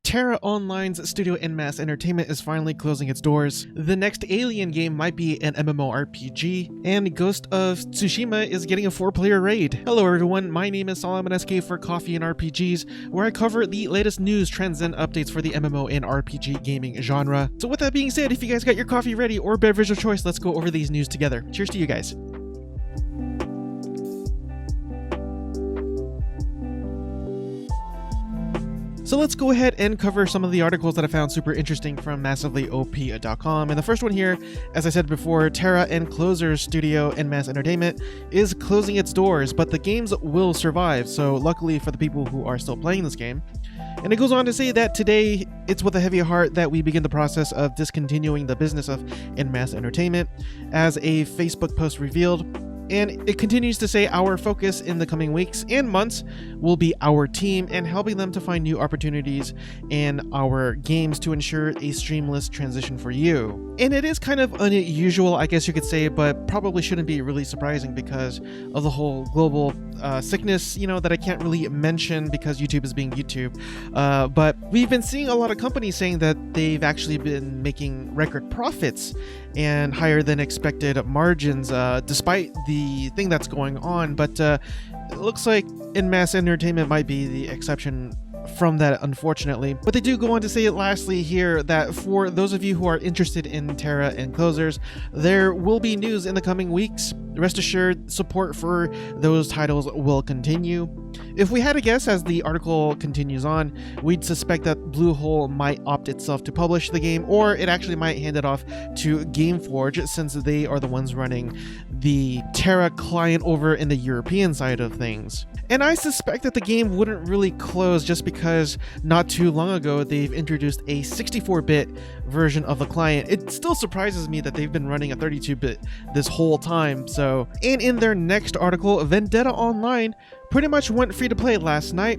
TERA Online's studio in Masse Entertainment is finally closing its doors. The next Alien game might be an MMORPG, and Ghost of Tsushima is getting a 4-player raid. Hello everyone, my name is Solomon SK for Coffee and RPGs, where I cover the latest news, trends, and updates for the MMO and RPG gaming genre. So with that being said, if you guys got your coffee ready or beverage of choice, let's go over these news together. Cheers to you guys. So let's go ahead and cover some of the articles that I found super interesting from massivelyop.com. And the first one here, as I said before, TERA and Closer's studio in Masse Entertainment is closing its doors, but the games will survive. So luckily for the people who are still playing this game. And it goes on to say that today, it's with a heavy heart that we begin the process of discontinuing the business of in Masse Entertainment, as a Facebook post revealed. And it continues to say our focus in the coming weeks and months will be our team and helping them to find new opportunities in our games to ensure a seamless transition for you. And it is kind of unusual, I guess you could say, but probably shouldn't be really surprising because of the whole global sickness, that I can't really mention because YouTube is being YouTube. But we've been seeing a lot of companies saying that they've actually been making record profits and higher than expected margins despite the thing that's going on, but it looks like in Masse Entertainment might be the exception from that, unfortunately. But they do go on to say lastly here that for those of you who are interested in TERA and Closers, there will be news in the coming weeks. Rest assured, support for those titles will continue. If we had to guess, as the article continues on, we'd suspect that Bluehole might opt itself to publish the game, or it actually might hand it off to Gameforge, since they are the ones running the TERA client over in the European side of things. And I suspect that the game wouldn't really close just because not too long ago they've introduced a 64-bit version of the client. It still surprises me that they've been running a 32-bit this whole time. And in their next article, Vendetta Online pretty much went free to play last night.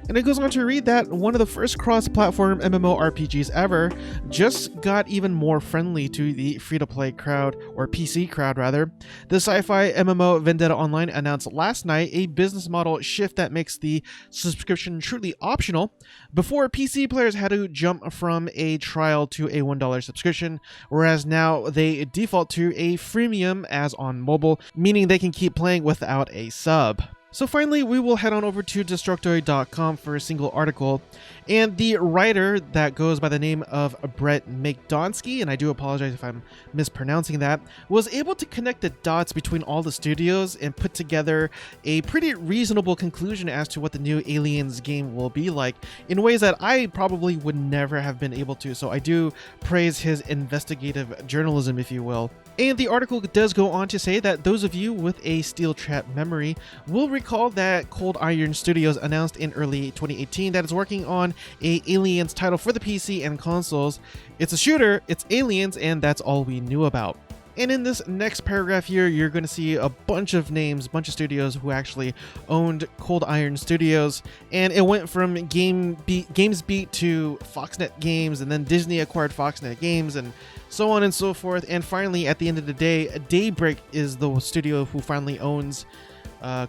And it goes on to read that one of the first cross-platform MMORPGs ever just got even more friendly to the free-to-play crowd, or PC crowd rather. The sci-fi MMO Vendetta Online announced last night a business model shift that makes the subscription truly optional. Before, PC players had to jump from a trial to a $1 subscription, whereas now they default to a freemium as on mobile, meaning they can keep playing without a sub. So finally, we will head on over to Destructoid.com for a single article, and the writer that goes by the name of Brett McDonsky, and I do apologize if I'm mispronouncing that, was able to connect the dots between all the studios and put together a pretty reasonable conclusion as to what the new Aliens game will be like, in ways that I probably would never have been able to, so I do praise his investigative journalism, if you will. And the article does go on to say that those of you with a steel trap memory will recall that Cold Iron Studios announced in early 2018 that it's working on a Aliens title for the PC and consoles. It's a shooter, it's Aliens, and that's all we knew about. And in this next paragraph here, you're going to see a bunch of names, bunch of studios who actually owned Cold Iron Studios, and it went from GamesBeat to Foxnet Games, and then Disney acquired Foxnet Games, and so on and so forth. And finally, at the end of the day, Daybreak is the studio who finally owns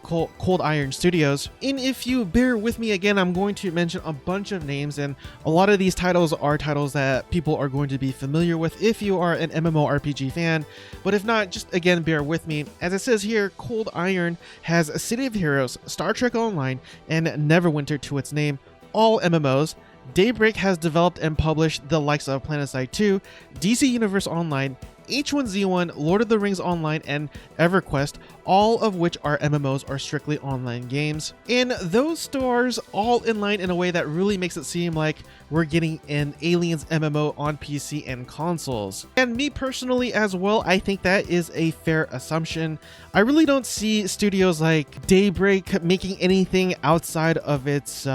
Cold Iron Studios. And if you bear with me again, I'm going to mention a bunch of names, and a lot of these titles are titles that people are going to be familiar with if you are an MMORPG fan, but if not, just again bear with me. As it says here, Cold Iron has City of Heroes, Star Trek Online, and Neverwinter to its name, all MMOs. Daybreak has developed and published the likes of PlanetSide 2, DC Universe Online, H1Z1, Lord of the Rings Online, and EverQuest, all of which are MMOs or strictly online games. And those stars all in line in a way that really makes it seem like we're getting an Aliens MMO on PC and consoles. And me personally as well, I think that is a fair assumption. I really don't see studios like Daybreak making anything outside of its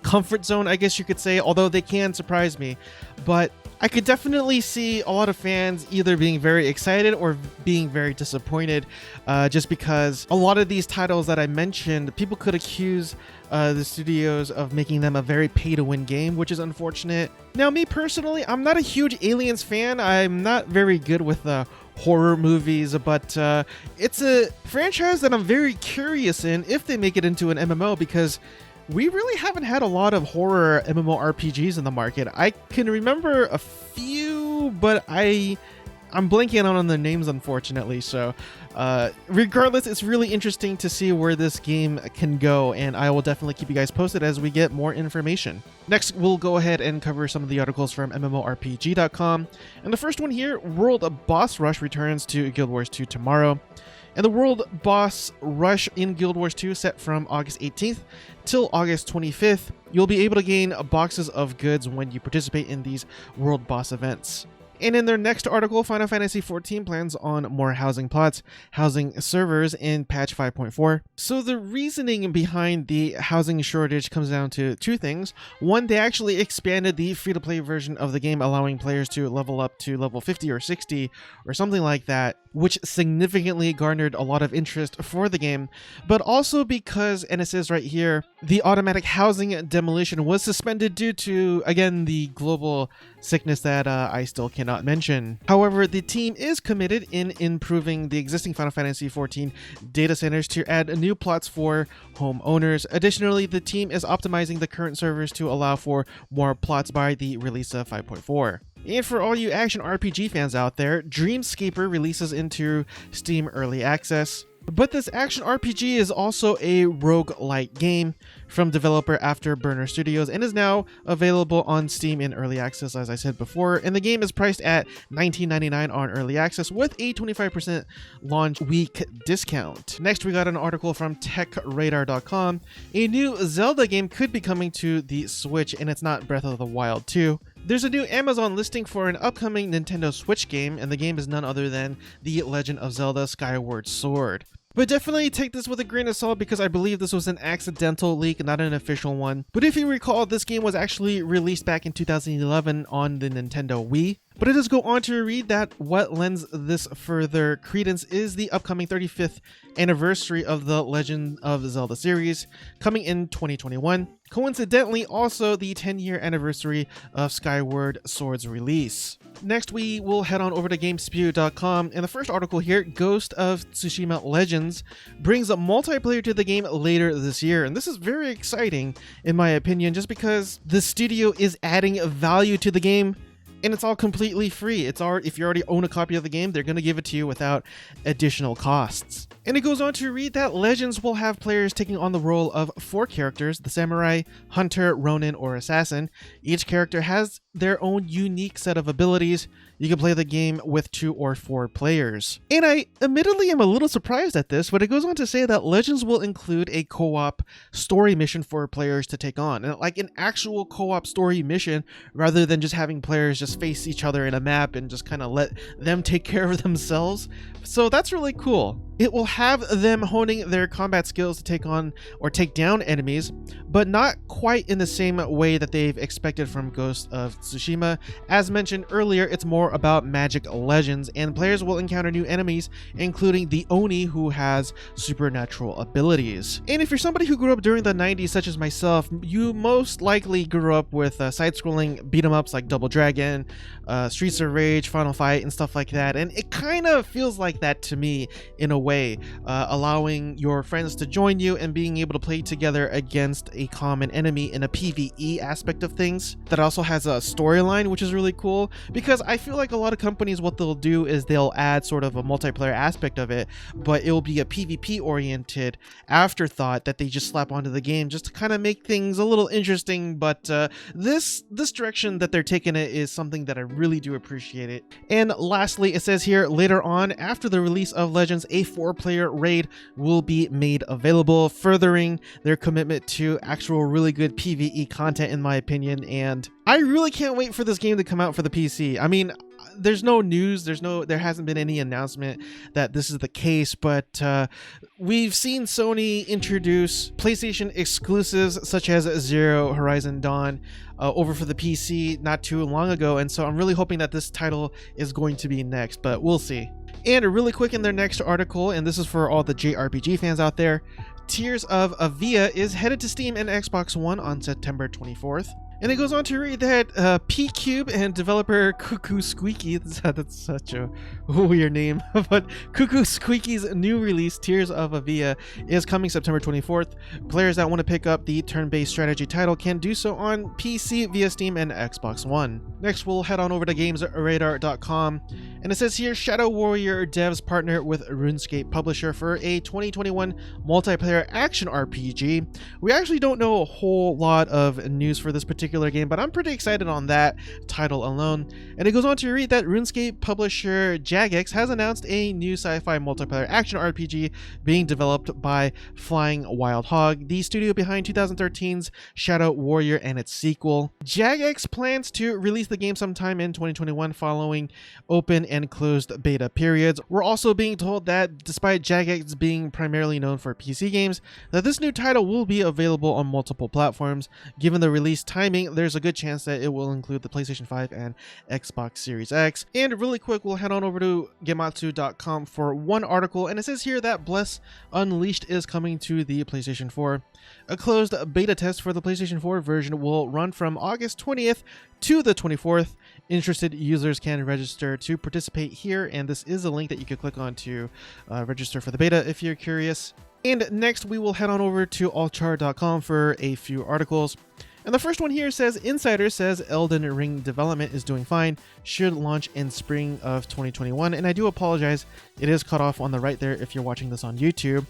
comfort zone, I guess you could say, although they can surprise me. But I could definitely see a lot of fans either being very excited or being very disappointed, just because a lot of these titles that I mentioned, people could accuse the studios of making them a very pay-to-win game, which is unfortunate. Now, me personally, I'm not a huge Aliens fan. I'm not very good with horror movies, but it's a franchise that I'm very curious in if they make it into an MMO, because we really haven't had a lot of horror MMORPGs in the market. I can remember a few, but I'm blanking on the names, unfortunately. So regardless, it's really interesting to see where this game can go, and I will definitely keep you guys posted as we get more information. Next, we'll go ahead and cover some of the articles from MMORPG.com. And the first one here, World Boss Rush returns to Guild Wars 2 tomorrow. And the World Boss Rush in Guild Wars 2 set from August 18th till August 25th. You'll be able to gain boxes of goods when you participate in these World Boss events. And in their next article, Final Fantasy XIV plans on more housing plots, housing servers in patch 5.4. So the reasoning behind the housing shortage comes down to two things. One, they actually expanded the free-to-play version of the game, allowing players to level up to level 50 or 60 or something like that, which significantly garnered a lot of interest for the game. But also because, and it says right here, the automatic housing demolition was suspended due to, again, the global sickness that I still cannot mention. However, the team is committed in improving the existing Final Fantasy XIV data centers to add new plots for homeowners. Additionally, the team is optimizing the current servers to allow for more plots by the release of 5.4. And for all you action RPG fans out there, Dreamscaper releases into Steam Early Access. But this action RPG is also a roguelike game from developer Afterburner Studios and is now available on Steam in Early Access, as I said before. And the game is priced at $19.99 on Early Access with a 25% launch week discount. Next, we got an article from TechRadar.com. A new Zelda game could be coming to the Switch, and it's not Breath of the Wild 2. There's a new Amazon listing for an upcoming Nintendo Switch game, and the game is none other than The Legend of Zelda Skyward Sword. But definitely take this with a grain of salt because I believe this was an accidental leak, not an official one. But if you recall, this game was actually released back in 2011 on the Nintendo Wii. But it does go on to read that what lends this further credence is the upcoming 35th anniversary of the Legend of Zelda series, coming in 2021. Coincidentally, also the 10-year anniversary of Skyward Sword's release. Next, we will head on over to GameSpew.com, and the first article here, Ghost of Tsushima Legends, brings a multiplayer to the game later this year. And this is very exciting, in my opinion, just because the studio is adding value to the game. And it's all completely free. If you already own a copy of the game, they're going to give it to you without additional costs. And it goes on to read that Legends will have players taking on the role of 4 characters: the samurai, hunter, ronin, or assassin. Each character has their own unique set of abilities. You can play the game with 2 or 4 players. And I admittedly am a little surprised at this, but it goes on to say that Legends will include a co-op story mission for players to take on, and like an actual co-op story mission rather than just having players just face each other in a map and just kind of let them take care of themselves. So that's really cool. It will have them honing their combat skills to take on or take down enemies, but not quite in the same way that they've expected from Ghost of Tsushima. As mentioned earlier, it's more about magic legends, and players will encounter new enemies, including the Oni, who has supernatural abilities. And if you're somebody who grew up during the 90s, such as myself, you most likely grew up with side-scrolling beat-em-ups like Double Dragon, Streets of Rage, Final Fight, and stuff like that. And it kind of feels like that to me in a way, allowing your friends to join you and being able to play together against a common enemy in a PvE aspect of things. That also has a storyline, which is really cool, because I feel like a lot of companies, what they'll do is they'll add sort of a multiplayer aspect of it, but it'll be a PvP oriented afterthought that they just slap onto the game just to kind of make things a little interesting. But this direction that they're taking it is something that I really do appreciate it. And lastly, it says here, later on, after the release of Legends, a 4-player raid will be made available, furthering their commitment to actual really good PvE content, in my opinion. And I really can't wait for this game to come out for the PC. I mean, there's no news, there hasn't been any announcement that this is the case, but we've seen Sony introduce PlayStation exclusives such as Zero Horizon Dawn over for the PC not too long ago, and so I'm really hoping that this title is going to be next, but we'll see. And really quick, in their next article, and this is for all the JRPG fans out there, Tears of Avia is headed to Steam and Xbox One on September 24th. And it goes on to read that P-Cube and developer Cuckoo Squeaky, that's such a weird name, but Cuckoo Squeaky's new release, Tears of Avia, is coming September 24th. Players that want to pick up the turn-based strategy title can do so on PC via Steam and Xbox One. Next, we'll head on over to GamesRadar.com, and it says here, Shadow Warrior devs partner with Runescape publisher for a 2021 multiplayer action RPG. We actually don't know a whole lot of news for this particular game, but I'm pretty excited on that title alone. And it goes on to read that RuneScape publisher Jagex has announced a new sci-fi multiplayer action RPG being developed by Flying Wild Hog, the studio behind 2013's Shadow Warrior and its sequel. Jagex plans to release the game sometime in 2021 following open and closed beta periods. We're also being told that despite Jagex being primarily known for PC games, that this new title will be available on multiple platforms. Given the release timing, there's a good chance that it will include the PlayStation 5 and Xbox Series X. And really quick, we'll head on over to Gematsu.com for one article, and it says here that Bless Unleashed is coming to the PlayStation 4. A closed beta test for the PlayStation 4 version will run from August 20th to the 24th. Interested users can register to participate here, and this is a link that you could click on to register for the beta if you're curious. And next, we will head on over to allchar.com for a few articles. And the first one here says, Insider says Elden Ring development is doing fine, should launch in spring of 2021. And I do apologize, it is cut off on the right there if you're watching this on YouTube.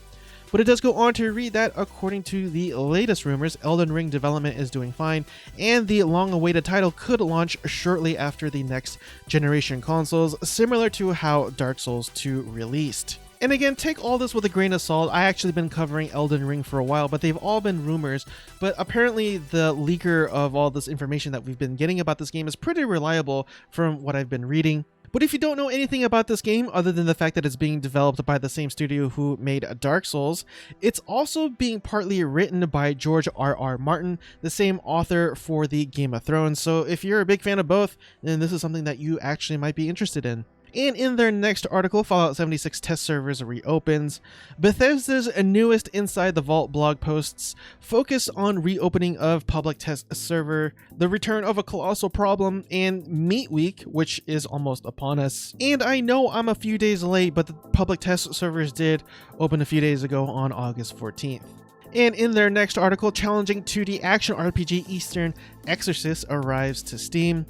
But it does go on to read that according to the latest rumors, Elden Ring development is doing fine, and the long-awaited title could launch shortly after the next generation consoles, similar to how Dark Souls 2 released. And again, take all this with a grain of salt. I actually been covering Elden Ring for a while, but they've all been rumors. But apparently the leaker of all this information that we've been getting about this game is pretty reliable from what I've been reading. But if you don't know anything about this game, other than the fact that it's being developed by the same studio who made Dark Souls, it's also being partly written by George R.R. Martin, the same author for the Game of Thrones. So if you're a big fan of both, then this is something that you actually might be interested in. And in their next article, Fallout 76 test servers reopens. Bethesda's newest Inside the Vault blog posts focus on reopening of public test server, the return of a colossal problem, and Meat Week, which is almost upon us. And I know I'm a few days late, but the public test servers did open a few days ago on August 14th. And in their next article, challenging 2D action RPG Eastern Exorcist arrives to Steam.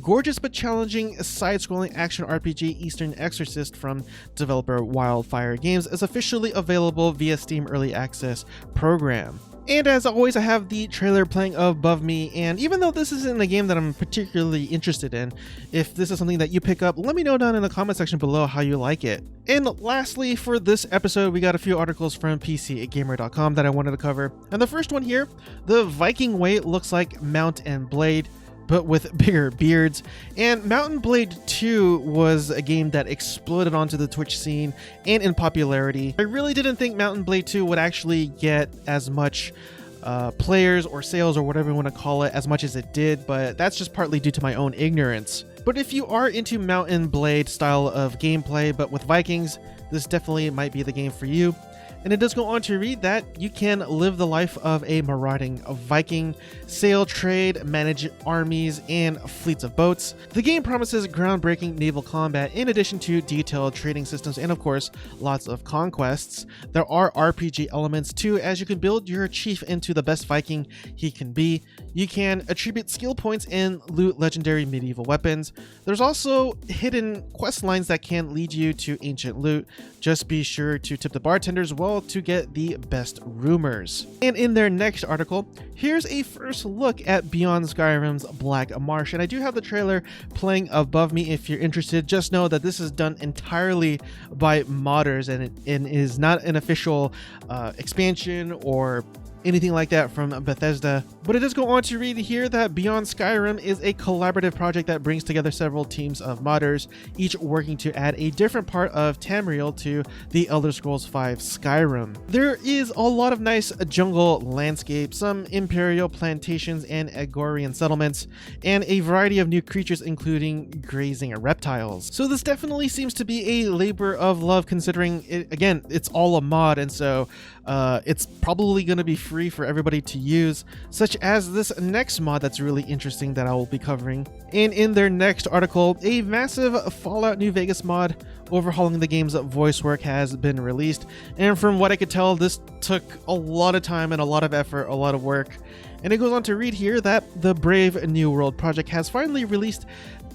Gorgeous but challenging side-scrolling action RPG Eastern Exorcist from developer Wildfire Games is officially available via Steam Early Access program. And as always, I have the trailer playing above me, and even though this isn't a game that I'm particularly interested in, if this is something that you pick up, let me know down in the comment section below how you like it. And lastly, for this episode, we got a few articles from PCGamer.com that I wanted to cover. And the first one here, the Viking Way looks like Mount and Blade, but with bigger beards. And Mount & Blade 2 was a game that exploded onto the Twitch scene and in popularity. I really didn't think Mount & Blade 2 would actually get as much players or sales or whatever you want to call it as much as it did, but that's just partly due to my own ignorance. But if you are into Mount & Blade style of gameplay but with Vikings, this definitely might be the game for you. And it does go on to read that you can live the life of a marauding Viking, sail, trade, manage armies, and fleets of boats. The game promises groundbreaking naval combat in addition to detailed trading systems and, of course, lots of conquests. There are RPG elements too, as you can build your chief into the best Viking he can be. You can attribute skill points and loot legendary medieval weapons. There's also hidden quest lines that can lead you to ancient loot. Just be sure to tip the bartenders well to get the best rumors. And in their next article, here's a first look at Beyond Skyrim's Black Marsh, and I do have the trailer playing above me if you're interested. Just know that this is done entirely by modders, and it is not an official expansion or anything like that from Bethesda. But it does go on to read here that Beyond Skyrim is a collaborative project that brings together several teams of modders, each working to add a different part of Tamriel to the Elder Scrolls V Skyrim. There is a lot of nice jungle landscape, some imperial plantations and Agorian settlements, and a variety of new creatures including grazing reptiles. So this definitely seems to be a labor of love, considering it, again, it's all a mod, and so it's probably going to be free free for everybody to use, such as this next mod that's really interesting that I will be covering. And in their next article, a massive Fallout New Vegas mod overhauling the game's voice work has been released, and from what I could tell, this took a lot of time and a lot of effort, a lot of work. And it goes on to read here that the Brave New World project has finally released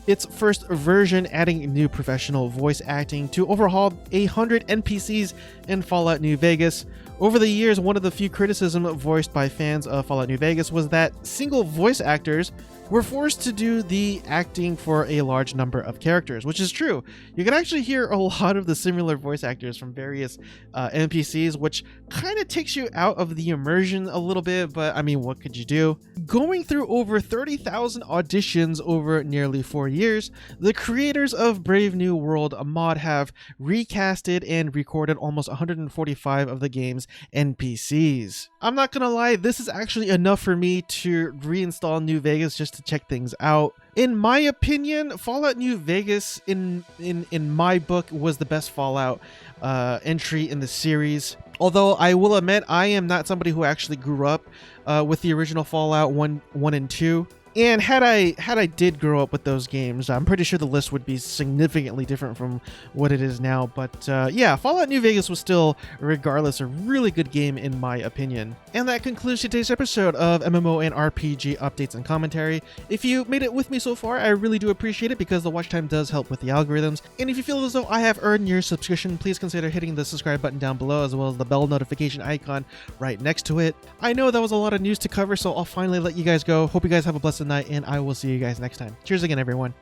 its first version, adding new professional voice acting to overhaul 100 NPCs in Fallout New Vegas. Over the years, one of the few criticisms voiced by fans of Fallout New Vegas was that single voice actors were forced to do the acting for a large number of characters, which is true. You can actually hear a lot of the similar voice actors from various NPCs, which kind of takes you out of the immersion a little bit, but I mean, what could you do? Going through over 30,000 auditions over nearly 4 years, the creators of Brave New World mod have recasted and recorded almost 145 of the game's NPCs. I'm not gonna lie, this is actually enough for me to reinstall New Vegas just to check things out. In my opinion, Fallout New Vegas in my book was the best Fallout entry in the series. Although I will admit, I am not somebody who actually grew up with the original Fallout 1 and 2. And had I did grow up with those games, I'm pretty sure the list would be significantly different from what it is now. But yeah, Fallout New Vegas was still, regardless, a really good game in my opinion. And that concludes today's episode of MMO and RPG updates and commentary. If you made it with me so far, I really do appreciate it because the watch time does help with the algorithms. And if you feel as though I have earned your subscription, please consider hitting the subscribe button down below, as well as the bell notification icon right next to it. I know that was a lot of news to cover, so I'll finally let you guys go. Hope you guys have a blessed night, and I will see you guys next time. Cheers again, everyone.